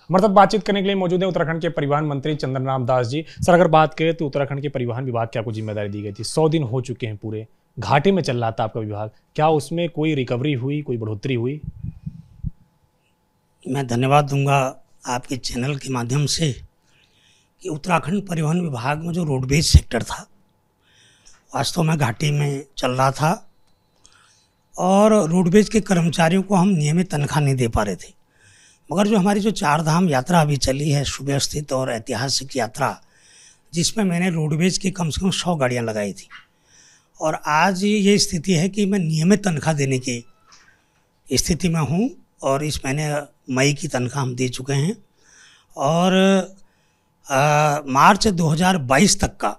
हमारे साथ बातचीत करने के लिए मौजूद है उत्तराखंड के परिवहन मंत्री चंद्र राम दास जी। सर, अगर बात करें तो उत्तराखंड के परिवहन विभाग की आपको जिम्मेदारी दी गई थी, 100 दिन हो चुके हैं पूरे, घाटे में चल रहा था आपका विभाग, क्या उसमें कोई रिकवरी हुई, कोई बढ़ोतरी हुई? मैं धन्यवाद दूंगा आपके चैनल के माध्यम से कि उत्तराखंड परिवहन विभाग में जो रोडवेज सेक्टर था वास्तव में घाटे में चल रहा था और रोडवेज के कर्मचारियों को हम नियमित तनख्वाह नहीं दे पा रहे थे। मगर जो हमारी जो 4 धाम यात्रा अभी चली है, सुव्यवस्थित और ऐतिहासिक यात्रा, जिसमें मैंने रोडवेज की कम से कम 100 गाड़ियाँ लगाई थी और आज ये स्थिति है कि मैं नियमित तनख्वाह देने की स्थिति में हूँ और इस महीने मई की तनख्वाह हम दे चुके हैं और मार्च 2022 तक का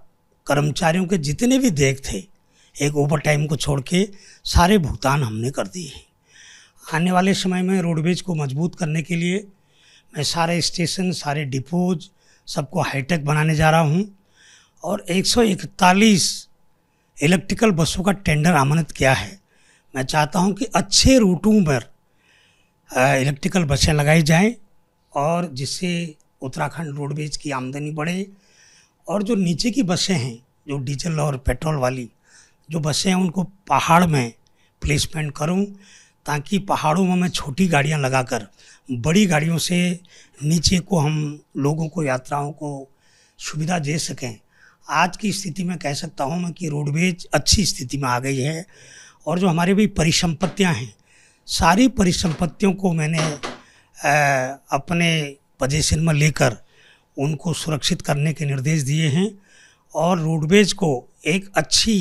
कर्मचारियों के जितने भी देय थे, एक ओवर टाइम को छोड़ के सारे भुगतान हमने कर दिए हैं। आने वाले समय में रोडवेज को मजबूत करने के लिए मैं सारे स्टेशन, सारे डिपोज सबको हाईटेक बनाने जा रहा हूं और 141 इलेक्ट्रिकल बसों का टेंडर आमंत्रित किया है। मैं चाहता हूं कि अच्छे रूटों पर इलेक्ट्रिकल बसें लगाई जाएं और जिससे उत्तराखंड रोडवेज की आमदनी बढ़े और जो नीचे की बसें हैं, जो डीजल और पेट्रोल वाली जो बसें हैं, उनको पहाड़ में प्लेसमेंट करूं ताकि पहाड़ों में मैं छोटी गाड़ियां लगाकर बड़ी गाड़ियों से नीचे को हम लोगों को, यात्राओं को सुविधा दे सकें। आज की स्थिति में कह सकता हूं मैं कि रोडवेज अच्छी स्थिति में आ गई है और जो हमारे भी परिसंपत्तियां हैं, सारी परिसंपत्तियों को मैंने अपने पोजीशन में लेकर उनको सुरक्षित करने के निर्देश दिए हैं और रोडवेज को एक अच्छी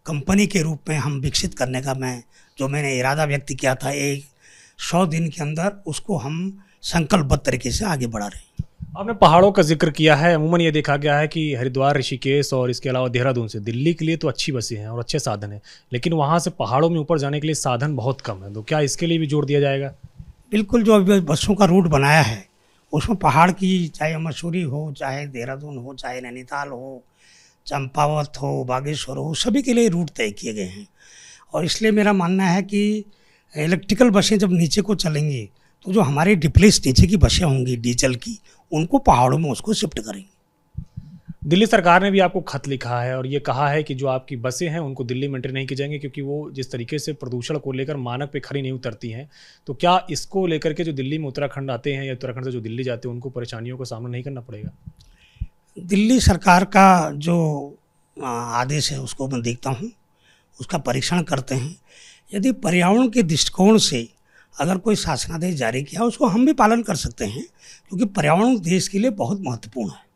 कंपनी के रूप में हम विकसित करने का मैंने इरादा व्यक्त किया था, 100 दिन के अंदर उसको हम संकल्पबद्ध तरीके से आगे बढ़ा रहे हैं। आपने पहाड़ों का जिक्र किया है। अमूमन ये देखा गया है कि हरिद्वार, ऋषिकेश और इसके अलावा देहरादून से दिल्ली के लिए तो अच्छी बसें हैं और अच्छे साधन हैं, लेकिन वहाँ से पहाड़ों में ऊपर जाने के लिए साधन बहुत कम है, तो क्या इसके लिए भी जोर दिया जाएगा? बिल्कुल, जो अभी बसों का रूट बनाया है उसमें पहाड़ की, चाहे मसूरी हो, चाहे देहरादून हो, चाहे नैनीताल हो, चंपावत हो, बागेश्वर हो, सभी के लिए रूट तय किए गए हैं और इसलिए मेरा मानना है कि इलेक्ट्रिकल बसें जब नीचे को चलेंगी तो जो हमारे डिप्लेस नीचे की बसें होंगी डीजल की, उनको पहाड़ों में उसको शिफ्ट करेंगे। दिल्ली सरकार ने भी आपको खत लिखा है और ये कहा है कि जो आपकी बसें हैं उनको दिल्ली में एंट्री नहीं की जाएंगी क्योंकि वो जिस तरीके से प्रदूषण को लेकर मानक पे खरी नहीं उतरती हैं। तो क्या इसको लेकर के जो दिल्ली में उत्तराखंड आते हैं या उत्तराखंड से जो दिल्ली जाते हैं उनको परेशानियों का सामना नहीं करना पड़ेगा? दिल्ली सरकार का जो आदेश है उसको मैं देखता हूँ, उसका परीक्षण करते हैं। यदि पर्यावरण के दृष्टिकोण से अगर कोई शासनादेश जारी किया उसको हम भी पालन कर सकते हैं क्योंकि पर्यावरण देश के लिए बहुत महत्वपूर्ण है।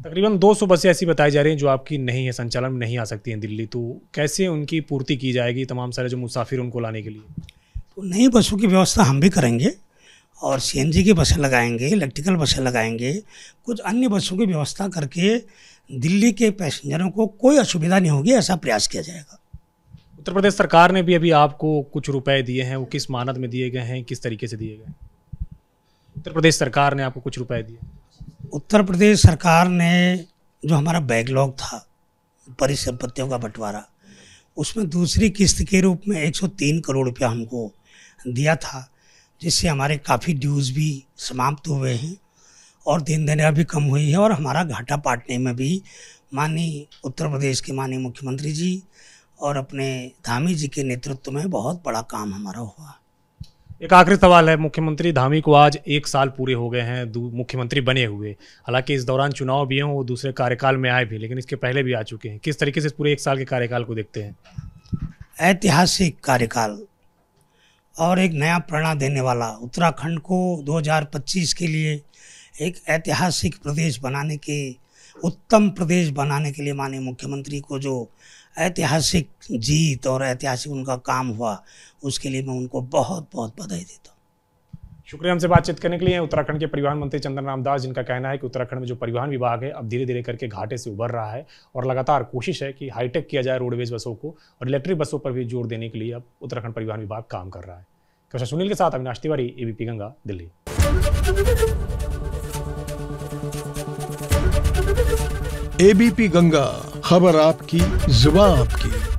तकरीबन 200 बसें ऐसी बताई जा रही हैं जो आपकी नहीं है, संचालन में नहीं आ सकती हैं दिल्ली, तो कैसे उनकी पूर्ति की जाएगी तमाम सारे जो मुसाफिर उनको लाने के लिए? तो नई बसों की व्यवस्था हम भी करेंगे और सीएनजी की बसें लगाएंगे, इलेक्ट्रिकल बसें लगाएंगे, कुछ अन्य बसों की व्यवस्था करके दिल्ली के पैसेंजरों को कोई असुविधा नहीं होगी, ऐसा प्रयास किया जाएगा। उत्तर प्रदेश सरकार ने भी अभी आपको कुछ रुपए दिए हैं, वो किस मानद में दिए गए हैं, किस तरीके से दिए गए? उत्तर प्रदेश सरकार ने आपको कुछ रुपए दिए? उत्तर प्रदेश सरकार ने जो हमारा बैकलॉग था परिसंपत्तियों का बंटवारा, उसमें दूसरी किस्त के रूप में 103 करोड़ रुपया हमको दिया था, जिससे हमारे काफ़ी ड्यूज़ भी समाप्त हुए हैं और देन देना भी कम हुई है और हमारा घाटा पाटने में भी माननीय उत्तर प्रदेश के माननीय मुख्यमंत्री जी और अपने धामी जी के नेतृत्व में बहुत बड़ा काम हमारा हुआ। एक आखिरी सवाल है, मुख्यमंत्री धामी को आज 1 साल पूरे हो गए हैं मुख्यमंत्री बने हुए। हालांकि इस दौरान चुनाव भी हों, वो दूसरे कार्यकाल में आए भी, लेकिन इसके पहले भी आ चुके हैं। किस तरीके से इस पूरे 1 साल के कार्यकाल को देखते हैं? ऐतिहासिक कार्यकाल और एक नया प्रेरणा देने वाला, उत्तराखंड को 2025 के लिए एक ऐतिहासिक प्रदेश बनाने के, उत्तम प्रदेश बनाने के लिए माननीय मुख्यमंत्री को जो ऐतिहासिक जीत और ऐतिहासिक उनका काम हुआ, उसके लिए मैं उनको बहुत बहुत बधाई देता हूँ। शुक्रिया हमसे बातचीत करने के लिए। उत्तराखंड के परिवहन मंत्री चंद्र राम दास, जिनका कहना है कि उत्तराखंड में जो परिवहन विभाग है अब धीरे धीरे करके घाटे से उभर रहा है और लगातार कोशिश है कि हाईटेक किया जाए रोडवेज बसों को और इलेक्ट्रिक बसों पर भी जोर देने के लिए अब उत्तराखंड परिवहन विभाग काम कर रहा है। कैमरा सुनील के साथ अविनाश तिवारी, एबीपी गंगा, दिल्ली। एबीपी गंगा, खबर आपकी, जुबान आपकी।